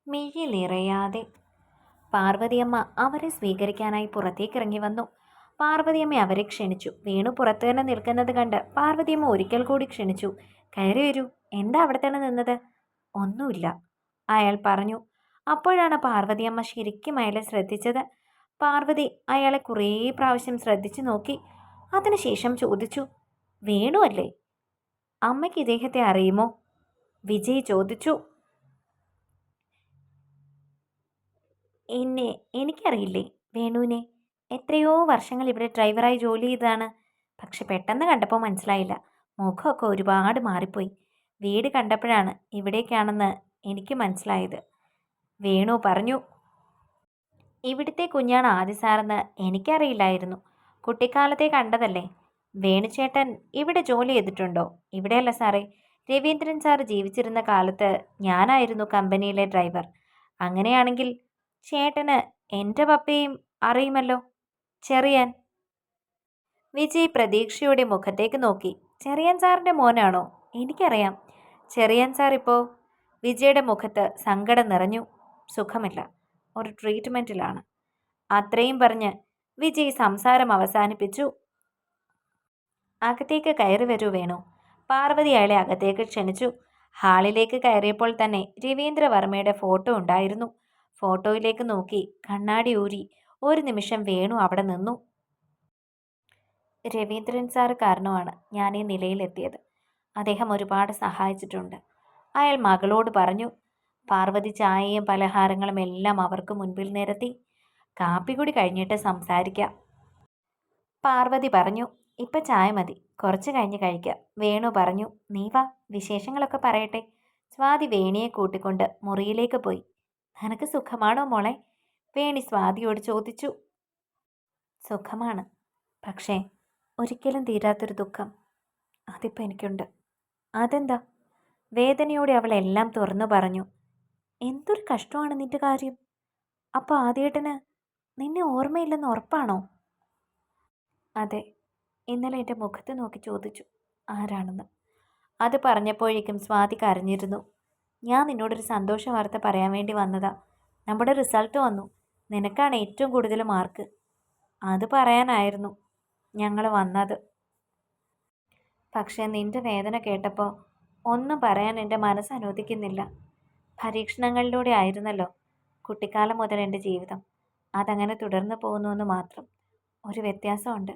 മിഴി നിറയാതെ. പാർവതിയമ്മ അവരെ സ്വീകരിക്കാനായി പുറത്തേക്കിറങ്ങി വന്നു. പാർവതിയമ്മ അവരെ ക്ഷണിച്ചു. വേണു പുറത്തു തന്നെ നിൽക്കുന്നത് കണ്ട് പാർവതിയമ്മ ഒരിക്കൽ കൂടി ക്ഷണിച്ചു. കയറി വരൂ. എന്താ അവിടെ തന്നെ നിന്നത്? ഒന്നുമില്ല, അയാൾ പറഞ്ഞു. അപ്പോഴാണ് പാർവതിയമ്മ ശരിക്കും അയാളെ ശ്രദ്ധിച്ചത്. പാർവതി അയാളെ കുറേ പ്രാവശ്യം ശ്രദ്ധിച്ചു നോക്കി. അതിനുശേഷം ചോദിച്ചു, വേണു അല്ലേ? അമ്മയ്ക്ക് ഇദ്ദേഹത്തെ അറിയുമോ? വിജയ് ചോദിച്ചു. എനിക്കറിയില്ലേ വേണുവിനെ. എത്രയോ വർഷങ്ങൾ ഇവിടെ ഡ്രൈവറായി ജോലി ചെയ്തതാണ്. പക്ഷെ പെട്ടെന്ന് കണ്ടപ്പോൾ മനസ്സിലായില്ല. മുഖമൊക്കെ ഒരുപാട് മാറിപ്പോയി. വീട് കണ്ടപ്പോഴാണ് ഇവിടേക്കാണെന്ന് എനിക്ക് മനസ്സിലായത്, വേണു പറഞ്ഞു. ഇവിടുത്തെ കുഞ്ഞാണ് ആദി സാറെന്ന് എനിക്കറിയില്ലായിരുന്നു. കുട്ടിക്കാലത്തെ കണ്ടതല്ലേ. വേണുചേട്ടൻ ഇവിടെ ജോലി ചെയ്തിട്ടുണ്ടോ? ഇവിടെയല്ല സാറേ, രവീന്ദ്രൻ സാർ ജീവിച്ചിരുന്ന കാലത്ത് ഞാനായിരുന്നു കമ്പനിയിലെ ഡ്രൈവർ. അങ്ങനെയാണെങ്കിൽ ചേട്ടന് എൻ്റെ പപ്പയും അറിയുമല്ലോ, ചെറിയാൻ. വിജയ് പ്രതീക്ഷയുടെ മുഖത്തേക്ക് നോക്കി. ചെറിയാൻ സാറിൻ്റെ മോനാണോ? എനിക്കറിയാം. ചെറിയാൻ സാർ ഇപ്പോൾ. വിജയുടെ മുഖത്ത് സങ്കടം നിറഞ്ഞു. സുഖമില്ല, ഒരു ട്രീറ്റ്മെൻറ്റിലാണ്. അത്രയും പറഞ്ഞ് വിജയ് സംസാരം അവസാനിപ്പിച്ചു. അകത്തേക്ക് കയറി വരൂ വേണു. പാർവതി അയാളെ അകത്തേക്ക് ക്ഷണിച്ചു. ഹാളിലേക്ക് കയറിയപ്പോൾ തന്നെ രവീന്ദ്രവർമ്മയുടെ ഫോട്ടോ ഉണ്ടായിരുന്നു. ഫോട്ടോയിലേക്ക് നോക്കി കണ്ണാടി ഊരി ഒരു നിമിഷം വേണു അവിടെ നിന്നു. രവീന്ദ്രൻ സാർ കാരണമാണ് ഞാൻ ഈ നിലയിലെത്തിയത്. അദ്ദേഹം ഒരുപാട് സഹായിച്ചിട്ടുണ്ട്, അയാൾ മകളോട് പറഞ്ഞു. പാർവതി ചായയും പലഹാരങ്ങളും എല്ലാം അവർക്ക് മുൻപിൽ നിരത്തി. കാപ്പി കൂടി കഴിഞ്ഞിട്ട് സംസാരിക്കാം, പാർവതി പറഞ്ഞു. ഇപ്പം ചായ മതി, കുറച്ച് കഴിഞ്ഞ് കഴിക്കാം, വേണു പറഞ്ഞു. നീ വാ, വിശേഷങ്ങളൊക്കെ പറയട്ടെ. സ്വാതി വേണിയെ കൂട്ടിക്കൊണ്ട് മുറിയിലേക്ക് പോയി. നിനക്ക് സുഖമാണോ മോളെ? വേണി സ്വാതിയോട് ചോദിച്ചു. സുഖമാണ്, പക്ഷേ ഒരിക്കലും തീരാത്തൊരു ദുഃഖം അതിപ്പോൾ എനിക്കുണ്ട്. അതെന്താ? വേദനയോടെ അവൾ എല്ലാം തുറന്നു പറഞ്ഞു. എന്തൊരു കഷ്ടമാണ് നിന്റെ കാര്യം. അപ്പോൾ ആദ്യേട്ടന് നിന്നെ ഓർമ്മയില്ലെന്ന് ഉറപ്പാണോ? അതെ, ഇന്നലെ എൻ്റെ മുഖത്ത് നോക്കി ചോദിച്ചു ആരാണെന്ന്. അത് പറഞ്ഞപ്പോഴേക്കും സ്വാതി കരഞ്ഞിരുന്നു. ഞാൻ നിന്നോടൊരു സന്തോഷ വാർത്ത പറയാൻ വേണ്ടി വന്നതാ. നമ്മുടെ റിസൾട്ട് വന്നു. നിനക്കാണ് ഏറ്റവും കൂടുതൽ മാർക്ക്. അത് പറയാനായിരുന്നു ഞങ്ങൾ വന്നത്. പക്ഷേ നിന്റെ വേദന കേട്ടപ്പോൾ ഒന്നും പറയാൻ എൻ്റെ മനസ്സ് അനുവദിക്കുന്നില്ല. പരീക്ഷണങ്ങളിലൂടെ ആയിരുന്നല്ലോ കുട്ടിക്കാലം മുതൽ എൻ്റെ ജീവിതം. അതങ്ങനെ തുടർന്നു പോകുന്നുവെന്ന് മാത്രം. ഒരു വ്യത്യാസമുണ്ട്.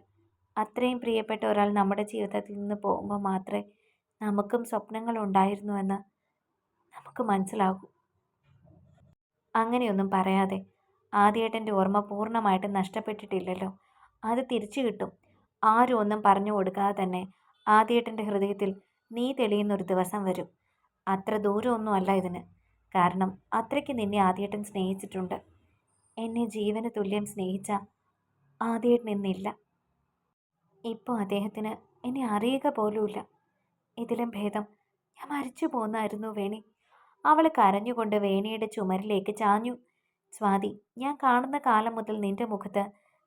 അത്രയും പ്രിയപ്പെട്ട ഒരാൾ നമ്മുടെ ജീവിതത്തിൽ നിന്ന് പോകുമ്പോൾ മാത്രമേ നമുക്കും സ്വപ്നങ്ങൾ ഉണ്ടായിരുന്നുവെന്ന് നമുക്ക് മനസ്സിലാകൂ. അങ്ങനെയൊന്നും പറയാതെ. ആദ്യേട്ടൻ്റെ ഓർമ്മ പൂർണ്ണമായിട്ട് നഷ്ടപ്പെട്ടിട്ടില്ലല്ലോ, അത് തിരിച്ചു കിട്ടും. ആരും ഒന്നും പറഞ്ഞു കൊടുക്കാതെ തന്നെ ആദ്യേട്ടൻ്റെ ഹൃദയത്തിൽ നീ തെളിയുന്നൊരു ദിവസം വരും. അത്ര ദൂരമൊന്നും അല്ല ഇതിന്. കാരണം അത്രയ്ക്ക് നിന്നെ ആദ്യേട്ടൻ സ്നേഹിച്ചിട്ടുണ്ട്. എന്നെ ജീവന് തുല്യം സ്നേഹിച്ച ആദ്യേട്ടൻ ഇന്നില്ല. ഇപ്പോൾ അദ്ദേഹത്തിന് എന്നെ അറിയുക പോലുമില്ല. ഇതിലും ഭേദം ഞാൻ മരിച്ചു പോന്നായിരുന്നു വേണി. അവൾ കരഞ്ഞുകൊണ്ട് വേണിയുടെ ചുമരിലേക്ക് ചാഞ്ഞു. സ്വാതി, ഞാൻ കാണുന്ന കാലം മുതൽ നിന്റെ മുഖത്ത്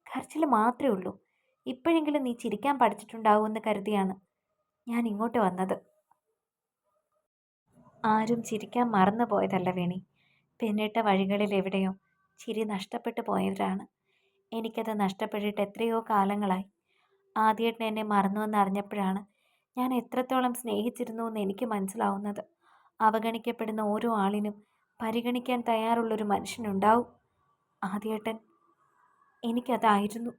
കരച്ചിൽ മാത്രമേ ഉള്ളൂ. ഇപ്പോഴെങ്കിലും നീ ചിരിക്കാൻ പഠിച്ചിട്ടുണ്ടാവുമെന്ന് കരുതിയാണ് ഞാൻ ഇങ്ങോട്ട് വന്നത്. ആരും ചിരിക്കാൻ മറന്നു പോയതല്ല വേണി. പിന്നിട്ട വഴികളിൽ എവിടെയോ ചിരി നഷ്ടപ്പെട്ടു പോയവരാണ്. എനിക്കത് നഷ്ടപ്പെട്ടിട്ട് എത്രയോ കാലങ്ങളായി. ആദ്യേട്ടൻ എന്നെ മറന്നുവെന്നറിഞ്ഞപ്പോഴാണ് ഞാൻ എത്രത്തോളം സ്നേഹിച്ചിരുന്നു എന്ന് എനിക്ക് മനസ്സിലാവുന്നത്. അവഗണിക്കപ്പെടുന്ന ഓരോ ആളിനും പരിഗണിക്കാൻ തയ്യാറുള്ളൊരു മനുഷ്യനുണ്ടാവും. ആദ്യേട്ടൻ എനിക്കതായിരുന്നു.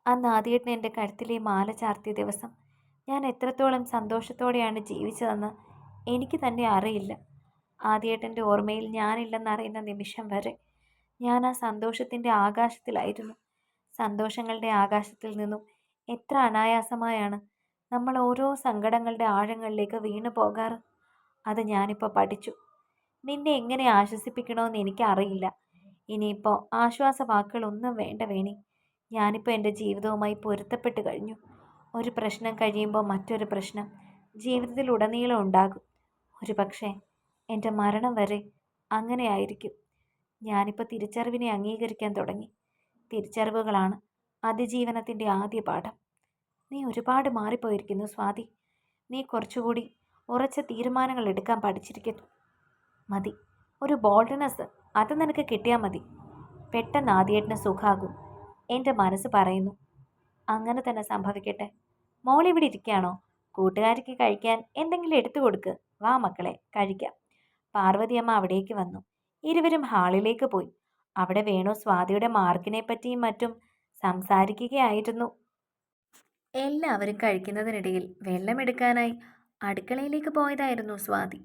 അന്ന് ആദ്യേട്ടൻ എൻ്റെ കഴുത്തിലെ മാല ചാർത്തിയ ദിവസം ഞാൻ എത്രത്തോളം സന്തോഷത്തോടെയാണ് ജീവിച്ചതെന്ന് എനിക്ക് തന്നെ അറിയില്ല. ആദ്യേട്ടൻ്റെ ഓർമ്മയിൽ ഞാനില്ലെന്നറിയുന്ന നിമിഷം വരെ ഞാൻ ആ സന്തോഷത്തിൻ്റെ ആകാശത്തിലായിരുന്നു. സന്തോഷങ്ങളുടെ ആകാശത്തിൽ നിന്നും എത്ര അനായാസമായാണ് നമ്മൾ ഓരോ സങ്കടങ്ങളുടെ ആഴങ്ങളിലേക്ക് വീണു പോകാറ്. അത് ഞാനിപ്പോൾ പഠിച്ചു. നിന്നെ എങ്ങനെ ആശ്വസിപ്പിക്കണമെന്ന് എനിക്കറിയില്ല. ഇനിയിപ്പോൾ ആശ്വാസവാക്കുകളൊന്നും വേണ്ട വേണി. ഞാനിപ്പോൾ എൻ്റെ ജീവിതവുമായി പൊരുത്തപ്പെട്ട് കഴിഞ്ഞു. ഒരു പ്രശ്നം കഴിയുമ്പോൾ മറ്റൊരു പ്രശ്നം ജീവിതത്തിൽ ഉടനീളം ഉണ്ടാകും. ഒരു പക്ഷേ എൻ്റെ മരണം വരെ അങ്ങനെയായിരിക്കും. ഞാനിപ്പോൾ തിരിച്ചറിവിനെ അംഗീകരിക്കാൻ തുടങ്ങി. തിരിച്ചറിവുകളാണ് അതിജീവനത്തിൻ്റെ ആദ്യ പാഠം. നീ ഒരുപാട് മാറിപ്പോയിരിക്കുന്നു സ്വാതി. നീ കുറച്ചുകൂടി ഉറച്ച തീരുമാനങ്ങൾ എടുക്കാൻ പഠിച്ചിരിക്കുന്നു. മതി, ഒരു ബോൾഡ്നെസ്, അത് നിനക്ക് കിട്ടിയാൽ മതി. പെട്ടെന്ന് ആദ്യേട്ടന് സുഖാകും. എൻ്റെ മനസ്സ് പറയുന്നു. അങ്ങനെ തന്നെ സംഭവിക്കട്ടെ. മോൾ ഇവിടെ ഇരിക്കുകയാണോ? കൂട്ടുകാരിക്ക് കഴിക്കാൻ എന്തെങ്കിലും എടുത്തു കൊടുക്ക്. വാ മക്കളെ, കഴിക്കാം. പാർവതിയമ്മ അവിടേക്ക് വന്നു. ഇരുവരും ഹാളിലേക്ക് പോയി. അവിടെ വേണു സ്വാതിയുടെ മാർക്കിനെ പറ്റിയും മറ്റും സംസാരിക്കുകയായിരുന്നു. എല്ലാവരും കഴിക്കുന്നതിനിടയിൽ വെള്ളമെടുക്കാനായി അടുക്കളയിലേക്ക് പോയതായിരുന്നു സ്വാതി.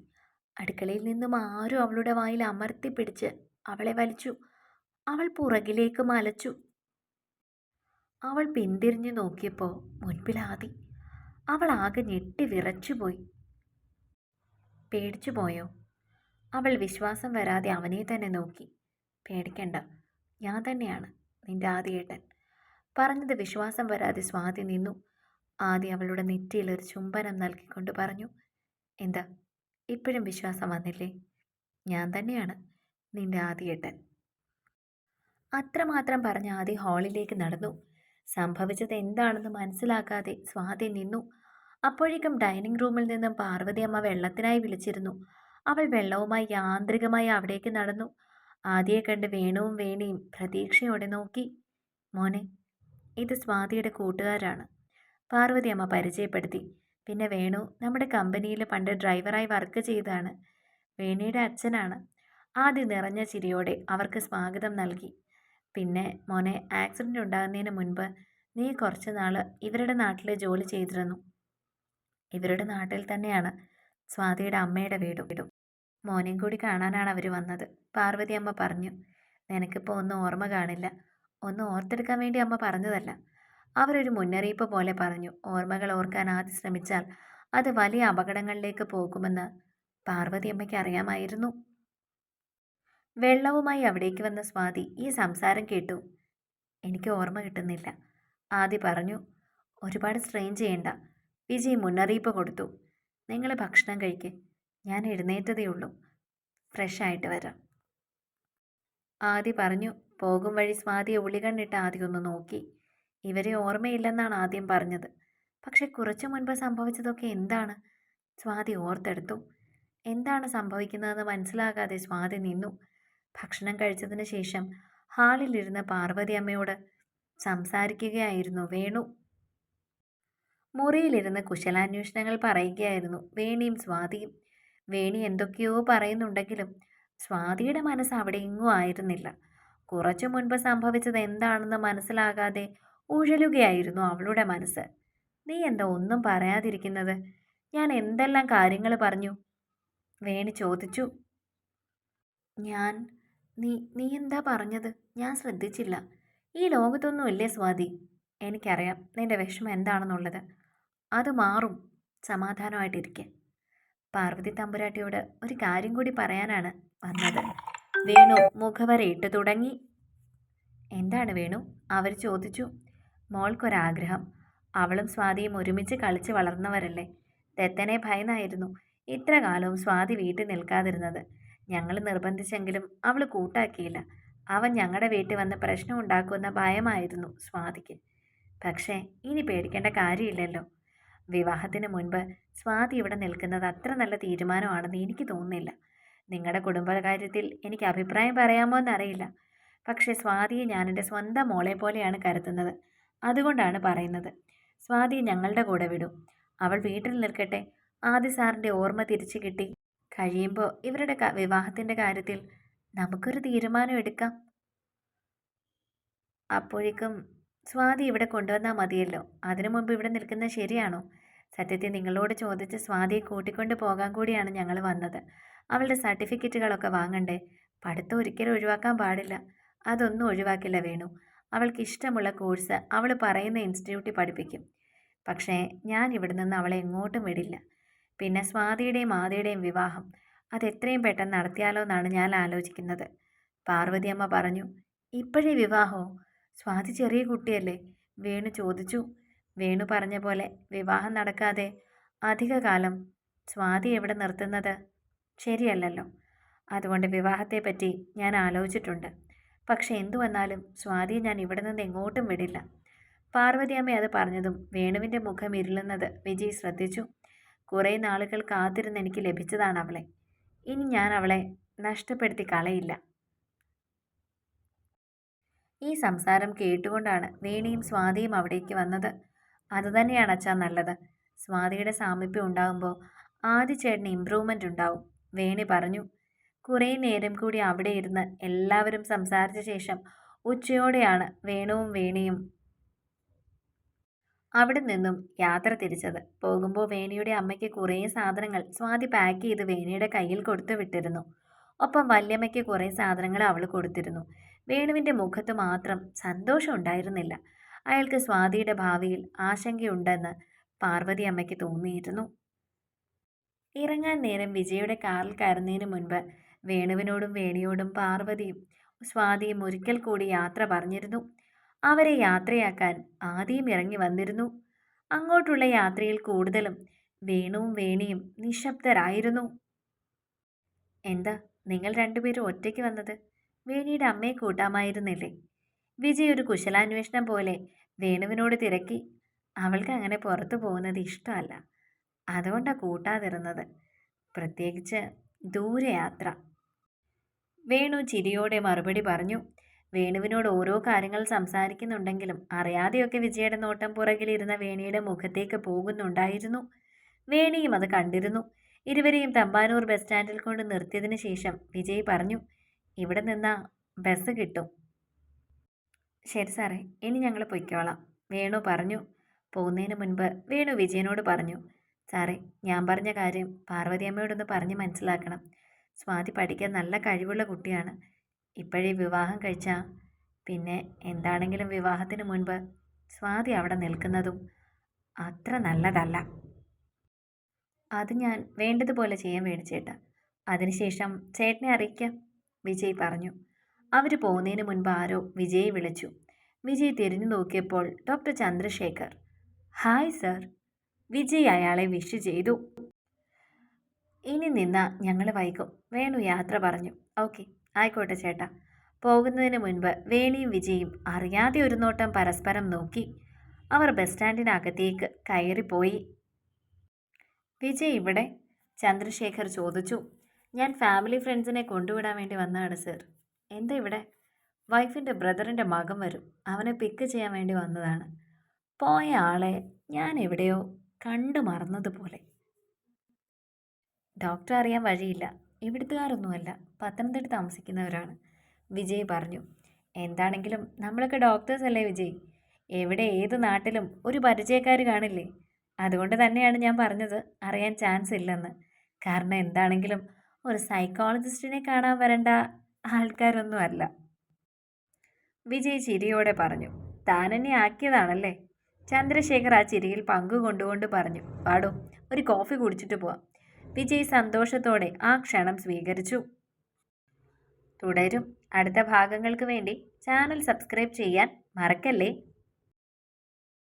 അടുക്കളയിൽ നിന്നും ആരും അവളുടെ വായിൽ അമർത്തിപ്പിടിച്ച് അവളെ വലിച്ചു. അവൾ പുറകിലേക്ക് മലച്ചു. അവൾ പിന്തിരിഞ്ഞു നോക്കിയപ്പോൾ മുൻപിൽ ആദി. അവൾ ആകെ ഞെട്ടി വിറച്ചുപോയി. പേടിച്ചു പോയോ? അവൾ വിശ്വാസം വരാതെ അവനെ തന്നെ നോക്കി. പേടിക്കണ്ട, ഞാൻ തന്നെയാണ് നിന്റെ ആദിയേട്ടൻ. പറഞ്ഞത് വിശ്വാസം വരാതെ സ്വാതി നിന്നു. ആദ്യം അവളുടെ നെറ്റിയിൽ ഒരു ചുംബനം നൽകിക്കൊണ്ട് പറഞ്ഞു, എന്താ ഇപ്പോഴും വിശ്വാസം വന്നില്ലേ? ഞാൻ തന്നെയാണ് നിന്റെ ആദിയേട്ടൻ. അത്രമാത്രം പറഞ്ഞ് ആദി ഹാളിലേക്ക് നടന്നു. സംഭവിച്ചത് എന്താണെന്ന് മനസ്സിലാക്കാതെ സ്വാതി നിന്നു. അപ്പോഴേക്കും ഡൈനിങ് റൂമിൽ നിന്നും പാർവതി അമ്മ വെള്ളത്തിനായി വിളിച്ചിരുന്നു. അവൾ വെള്ളവുമായി യാന്ത്രികമായി അവിടേക്ക് നടന്നു. ആദിയെ കണ്ട് വേണുവും വേണിയും പ്രതീക്ഷയോടെ നോക്കി. മോനെ, ഇത് സ്വാതിയുടെ കൂട്ടുകാരാണ്. പാർവതി അമ്മ പരിചയപ്പെടുത്തി. പിന്നെ വേണു നമ്മുടെ കമ്പനിയിൽ പണ്ട് ഡ്രൈവറായി വർക്ക് ചെയ്താണ്. വേണിയുടെ അച്ഛനാണ്. ആദ്യം നിറഞ്ഞ ചിരിയോടെ അവർക്ക് സ്വാഗതം നൽകി. പിന്നെ മോനെ, ആക്സിഡൻ്റ് ഉണ്ടാകുന്നതിന് മുൻപ് നീ കുറച്ച് നാൾ ഇവരുടെ നാട്ടിൽ ജോലി ചെയ്തിരുന്നു. ഇവരുടെ നാട്ടിൽ തന്നെയാണ് സ്വാതിയുടെ അമ്മയുടെ വീടും. മോനെയും കൂടി കാണാനാണ് അവർ വന്നത്. പാർവതി അമ്മ പറഞ്ഞു. നിനക്കിപ്പോൾ ഒന്നും ഓർമ്മ കാണില്ല. ഒന്നും ഓർത്തെടുക്കാൻ വേണ്ടി അമ്മ പറഞ്ഞതല്ല. അവരൊരു മുന്നറിയിപ്പ് പോലെ പറഞ്ഞു. ഓർമ്മകൾ ഓർക്കാൻ ആദ്യം ശ്രമിച്ചാൽ അത് വലിയ അപകടങ്ങളിലേക്ക് പോകുമെന്ന് പാർവതി അമ്മയ്ക്ക് അറിയാമായിരുന്നു. വെള്ളവുമായി അവിടേക്ക് വന്ന സ്വാതി ഈ സംസാരം കേട്ടു. എനിക്ക് ഓർമ്മ കിട്ടുന്നില്ല, ആദി പറഞ്ഞു. ഒരുപാട് സ്ട്രെയിൻ ചെയ്യണ്ട. വിജയ് മുന്നറിയിപ്പ് കൊടുത്തു. നിങ്ങൾ ഭക്ഷണം കഴിക്ക്. ഞാൻ എഴുന്നേറ്റതേ ഉള്ളൂ. ഫ്രഷ് ആയിട്ട് വരാം, ആദി പറഞ്ഞു. പോകും വഴി സ്വാതിയെ ഉളികണ്ണിട്ട് ആദ്യം ഒന്ന് നോക്കി. ഇവരെ ഓർമ്മയില്ലെന്നാണ് ആദ്യം പറഞ്ഞത്. പക്ഷെ കുറച്ചു മുൻപ് സംഭവിച്ചതൊക്കെ എന്താണ്? സ്വാതി ഓർത്തെടുത്തു. എന്താണ് സംഭവിക്കുന്നതെന്ന് മനസ്സിലാകാതെ സ്വാതി നിന്നു. ഭക്ഷണം കഴിച്ചതിന് ശേഷം ഹാളിലിരുന്ന പാർവതി അമ്മയോട് സംസാരിക്കുകയായിരുന്നു വേണു. മുറിയിലിരുന്ന് കുശലാന്വേഷണങ്ങൾ പറയുകയായിരുന്നു വേണിയും സ്വാതിയും. വേണി എന്തൊക്കെയോ പറയുന്നുണ്ടെങ്കിലും സ്വാതിയുടെ മനസ്സ് അവിടെ എങ്ങും ആയിരുന്നില്ല. കുറച്ചു മുൻപ് സംഭവിച്ചത് എന്താണെന്ന് മനസ്സിലാകാതെ ഉഴലുകയായിരുന്നു അവളുടെ മനസ്സ്. നീ എന്താ ഒന്നും പറയാതിരിക്കുന്നത്? ഞാൻ എന്തെല്ലാം കാര്യങ്ങൾ പറഞ്ഞു? വേണി ചോദിച്ചു. നീ എന്താ പറഞ്ഞത്? ഞാൻ ശ്രദ്ധിച്ചില്ല. ഈ ലോകത്തൊന്നുമില്ലേ സ്വാതി? എനിക്കറിയാം നിന്റെ വിഷമം എന്താണെന്നുള്ളത്. അത് മാറും. സമാധാനമായിട്ടിരിക്കെ. പാർവതി തമ്പുരാട്ടിയോട് ഒരു കാര്യം കൂടി പറയാനാണ് വന്നത്. വേണു മുഖവരയിട്ട് തുടങ്ങി. എന്താണ് വേണു? അവർ ചോദിച്ചു. മോൾക്കൊരാഗ്രഹം. അവളും സ്വാതിയും ഒരുമിച്ച് കളിച്ച് വളർന്നവരല്ലേ. ദത്തനെ ഭയന്നായിരുന്നു ഇത്ര കാലവും സ്വാതി വീട്ടിൽ നിൽക്കാതിരുന്നത്. ഞങ്ങൾ നിർബന്ധിച്ചെങ്കിലും അവൾ കൂട്ടാക്കിയില്ല. അവൻ ഞങ്ങളുടെ വീട്ടിൽ വന്ന് പ്രശ്നം ഉണ്ടാക്കുമെന്ന ഭയമായിരുന്നു സ്വാതിക്ക്. പക്ഷേ ഇനി പേടിക്കേണ്ട കാര്യമില്ലല്ലോ. വിവാഹത്തിന് മുൻപ് സ്വാതി ഇവിടെ നിൽക്കുന്നത് അത്ര നല്ല തീരുമാനമാണെന്ന് എനിക്ക് തോന്നുന്നില്ല. നിങ്ങളുടെ കുടുംബകാര്യത്തിൽ എനിക്ക് അഭിപ്രായം പറയാമോ എന്നറിയില്ല. പക്ഷേ സ്വാതിയെ ഞാൻ എൻ്റെ സ്വന്തം മോളെ പോലെയാണ് കരുതുന്നത്. അതുകൊണ്ടാണ് പറയുന്നത്. സ്വാതിയെ ഞങ്ങളുടെ കൂടെ വിടും. അവൾ വീട്ടിൽ നിൽക്കട്ടെ. ആദി സാറിൻ്റെ ഓർമ്മ തിരിച്ചു കിട്ടി കഴിയുമ്പോൾ ഇവരുടെ വിവാഹത്തിൻ്റെ കാര്യത്തിൽ നമുക്കൊരു തീരുമാനം എടുക്കാം. അപ്പോഴേക്കും സ്വാതി ഇവിടെ കൊണ്ടുവന്നാൽ മതിയല്ലോ. അതിനു മുമ്പ് ഇവിടെ നിൽക്കുന്നത് ശരിയാണോ? സത്യത്തിൽ നിങ്ങളോട് ചോദിച്ച് സ്വാതിയെ കൂട്ടിക്കൊണ്ട് പോകാൻ കൂടിയാണ് ഞങ്ങൾ വന്നത്. അവളുടെ സർട്ടിഫിക്കറ്റുകളൊക്കെ വാങ്ങണ്ടേ? പഠിത്തം ഒരിക്കലും ഒഴിവാക്കാൻ പാടില്ല. അതൊന്നും ഒഴിവാക്കില്ല വേണു. അവൾക്ക് ഇഷ്ടമുള്ള കോഴ്സ് അവൾ പറയുന്ന ഇൻസ്റ്റിറ്റ്യൂട്ടിൽ പഠിപ്പിക്കും. പക്ഷേ ഞാൻ ഇവിടെ നിന്ന് അവളെ എങ്ങോട്ടും വിടില്ല. പിന്നെ സ്വാതിയുടെയും ആദിയുടെയും വിവാഹം അതെത്രയും പെട്ടെന്ന് നടത്തിയാലോ എന്നാണ് ഞാൻ ആലോചിക്കുന്നത്. പാർവതി അമ്മ പറഞ്ഞു. ഇപ്പോഴേ വിവാഹമോ? സ്വാതി ചെറിയ കുട്ടിയല്ലേ? വേണു ചോദിച്ചു. വേണു പറഞ്ഞ പോലെ വിവാഹം നടക്കാതെ അധികകാലം സ്വാതി എവിടെ നിർത്തുന്നത് ശരിയല്ലല്ലോ. അതുകൊണ്ട് വിവാഹത്തെപ്പറ്റി ഞാൻ ആലോചിച്ചിട്ടുണ്ട്. പക്ഷെ എന്തു വന്നാലും സ്വാതിയെ ഞാൻ ഇവിടെ നിന്ന് എങ്ങോട്ടും വിടില്ല. പാർവതി അമ്മ അത് പറഞ്ഞതും വേണുവിൻ്റെ മുഖം ഇരുളുന്നത് വിജയ് ശ്രദ്ധിച്ചു. കുറേ നാളുകൾ കാത്തിരുന്ന് എനിക്ക് ലഭിച്ചതാണ് അവളെ. ഇനി ഞാൻ അവളെ നഷ്ടപ്പെടുത്തി കളയില്ല. ഈ സംസാരം കേട്ടുകൊണ്ടാണ് വേണിയും സ്വാതിയും അവിടേക്ക് വന്നത്. അതുതന്നെയാണ് അച്ഛാ നല്ലത്. സ്വാതിയുടെ സാമീപ്യം ഉണ്ടാകുമ്പോൾ ആദിച്ചേട്ടന് ഇമ്പ്രൂവ്മെൻ്റ് ഉണ്ടാവും, വേണി പറഞ്ഞു. കുറേ നേരം കൂടി അവിടെ ഇരുന്ന് എല്ലാവരും സംസാരിച്ച ശേഷം ഉച്ചയോടെയാണ് വേണുവും വേണിയും അവിടെ നിന്നും യാത്ര തിരിച്ചത്. പോകുമ്പോൾ വേണിയുടെ അമ്മയ്ക്ക് കുറേ സാധനങ്ങൾ സ്വാതി പാക്ക് ചെയ്ത് വേണിയുടെ കയ്യിൽ കൊടുത്തു വിട്ടിരുന്നു. ഒപ്പം വല്യമ്മയ്ക്ക് കുറേ സാധനങ്ങൾ അവൾ കൊടുത്തിരുന്നു. വേണുവിൻ്റെ മുഖത്ത് മാത്രം സന്തോഷം ഉണ്ടായിരുന്നില്ല. അയാൾക്ക് സ്വാതിയുടെ ഭാവിയിൽ ആശങ്കയുണ്ടെന്ന് പാർവതി അമ്മയ്ക്ക് തോന്നിയിരുന്നു. ഇറങ്ങാൻ നേരം വിജയുടെ കാറിൽ കയറുന്നതിന് മുൻപ് വേണുവിനോടും വേണിയോടും പാർവതിയും സ്വാതിയും ഒരിക്കൽ കൂടി യാത്ര പറഞ്ഞിരുന്നു. അവരെ യാത്രയാക്കാൻ ആദ്യം ഇറങ്ങി വന്നിരുന്നു. അങ്ങോട്ടുള്ള യാത്രയിൽ കൂടുതലും വേണുവും വേണിയും നിശബ്ദരായിരുന്നു. എന്താ നിങ്ങൾ രണ്ടുപേരും ഒറ്റയ്ക്ക് വന്നത്? വേണിയുടെ അമ്മയെ കൂട്ടാമായിരുന്നില്ലേ? വിജയ് ഒരു കുശലാന്വേഷണം പോലെ വേണുവിനോട് തിരക്കി. അവൾക്ക് അങ്ങനെ പുറത്തു പോകുന്നത് ഇഷ്ടമല്ല, അതുകൊണ്ടാണ് കൂട്ടാതിരുന്നത്, പ്രത്യേകിച്ച് ദൂരയാത്ര. വേണു ചിരിയോടെ മറുപടി പറഞ്ഞു. വേണുവിനോട് ഓരോ കാര്യങ്ങൾ സംസാരിക്കുന്നുണ്ടെങ്കിലും അറിയാതെയൊക്കെ വിജയുടെ നോട്ടം പുറകിലിരുന്ന വേണിയുടെ മുഖത്തേക്ക് പോകുന്നുണ്ടായിരുന്നു. വേണിയും അത് കണ്ടിരുന്നു. ഇരുവരെയും തമ്പാനൂർ ബസ് സ്റ്റാൻഡിൽ കൊണ്ട് നിർത്തിയതിന് ശേഷം വിജയ് പറഞ്ഞു, ഇവിടെ നിന്നാ ബസ് കിട്ടും. ശരി സാറേ, ഇനി ഞങ്ങൾ പൊയ്ക്കോളാം, വേണു പറഞ്ഞു. പോകുന്നതിന് മുൻപ് വേണു വിജയനോട് പറഞ്ഞു, സാറേ ഞാൻ പറഞ്ഞ കാര്യം പാർവതിയമ്മയോടൊന്ന് പറഞ്ഞ് മനസ്സിലാക്കണം. സ്വാതി പഠിക്കാൻ നല്ല കഴിവുള്ള കുട്ടിയാണ്. ഇപ്പോഴേ വിവാഹം കഴിച്ചാൽ പിന്നെ എന്താണെങ്കിലും വിവാഹത്തിന് മുൻപ് സ്വാതി അവിടെ നിൽക്കുന്നതും അത്ര നല്ലതല്ല. അത് ഞാൻ വേണ്ടതുപോലെ ചെയ്യാൻ വേണിച്ചേട്ടാ. അതിനുശേഷം ചേട്ടനെ അറിയിക്കാം, വിജയ് പറഞ്ഞു. അവർ പോകുന്നതിന് മുൻപ് ആരോ വിജയ് വിളിച്ചു. വിജയ് തിരിഞ്ഞു നോക്കിയപ്പോൾ doctor Chandrashekhar. Hi sir. Vijay അയാളെ വിഷ് ചെയ്തു. ഇനി നിന്നാ ഞങ്ങൾ വൈകും, വേണു യാത്ര പറഞ്ഞു. ഓക്കെ ആയിക്കോട്ടെ ചേട്ടാ. പോകുന്നതിന് മുൻപ് വേണിയും വിജയും അറിയാതെ ഒരു നോട്ടം പരസ്പരം നോക്കി. അവർ ബസ് സ്റ്റാൻഡിനകത്തേക്ക് കയറിപ്പോയി. വിജയ് ഇവിടെ? ചന്ദ്രശേഖർ ചോദിച്ചു. ഞാൻ ഫാമിലി ഫ്രണ്ട്സിനെ കൊണ്ടുവിടാൻ വേണ്ടി വന്നതാണ് സർ. എന്താ ഇവിടെ? വൈഫിൻ്റെ ബ്രദറിൻ്റെ മകൻ വരും, അവനെ പിക്ക് ചെയ്യാൻ വേണ്ടി വന്നതാണ്. പോയ ആളെ ഞാൻ എവിടെയോ കണ്ടു മറന്നതുപോലെ. ഡോക്ടർ അറിയാൻ വഴിയില്ല, ഇവിടുത്തുകാരൊന്നുമല്ല, പത്തനംതിട്ട താമസിക്കുന്നവരാണ്, വിജയ് പറഞ്ഞു. എന്താണെങ്കിലും നമ്മളൊക്കെ ഡോക്ടേഴ്സ് അല്ലേ വിജയ്? എവിടെ ഏത് നാട്ടിലും ഒരു പരിചയക്കാർ കാണില്ലേ? അതുകൊണ്ട് തന്നെയാണ് ഞാൻ പറഞ്ഞത് അറിയാൻ ചാൻസ് ഇല്ലെന്ന്. കാരണം എന്താണെങ്കിലും ഒരു സൈക്കോളജിസ്റ്റിനെ കാണാൻ വരേണ്ട ആൾക്കാരൊന്നും അല്ല. വിജയ് ചിരിയോടെ പറഞ്ഞു. താനെന്നെ ആക്കിയതാണല്ലേ? ചന്ദ്രശേഖർ ആ ചിരിയിൽ പങ്കുകൊണ്ടുകൊണ്ട് പറഞ്ഞു. പാടോ, ഒരു കോഫി കുടിച്ചിട്ട് പോവാം. വിജയ് സന്തോഷത്തോടെ ആ ക്ഷണം സ്വീകരിച്ചു. തുടരും. അടുത്ത ഭാഗങ്ങൾക്ക് വേണ്ടി ചാനൽ സബ്സ്ക്രൈബ് ചെയ്യാൻ മറക്കല്ലേ.